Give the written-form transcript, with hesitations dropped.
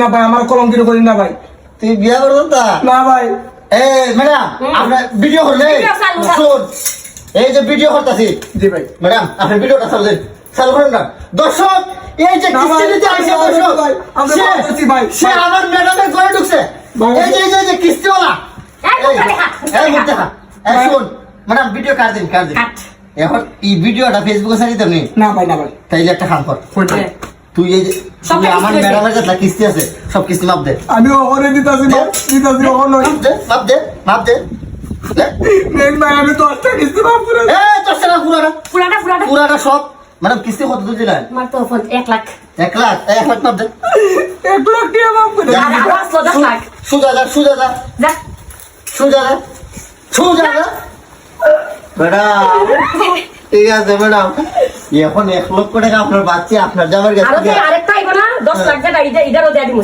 না ভাই আমার কলঙ্কিত করি না ভাই। তুই বিয়া করছ তা না ভাই। ম্যাডাম আপনার ভিডিও করলে শুন এই যে ভিডিও করতেছি জি ভাই। ম্যাডাম আপনি ভিডিওটা চালু করেন না দর্শক এই যে কিস্তি নিতে আসে দর্শক সে আমার ম্যাডামের ঘরে ঢুকছে এই যে কিস্তিওয়ালা এই মুখ দেখা শুন ম্যাডাম ভিডিও কাট দিন এখন এই ভিডিওটা ফেসবুকে ছাড়ি তো নেই না ভাই না ভাই। তাইলে একটা কাম কর তুই এই যে আমার ম্যাডামের কাছে কিস্তি আছে সব কিস্তি মাপ দে আমি ওখানে দিতাছি মাপ দে নেন ভাই আমি তো একটা কিস্তি মাফ করে তোর সেটা পুরাটা সব ম্যাডাম কিস্তি কত দিলেন মাত্র 1 লাখ 1 লাখ 1 লাখ মাপ দে 1 লাখ টাকা মাফ করে সুজা যা ম্যাডাম ঠিক আছে ম্যাডাম এখন 1 লক্ষ টাকা আপনার বাচ্চা আপনার জামার কাছে আরেকটা আইবো না 10 লাখ টাকা ইদারও দেয়া দিমু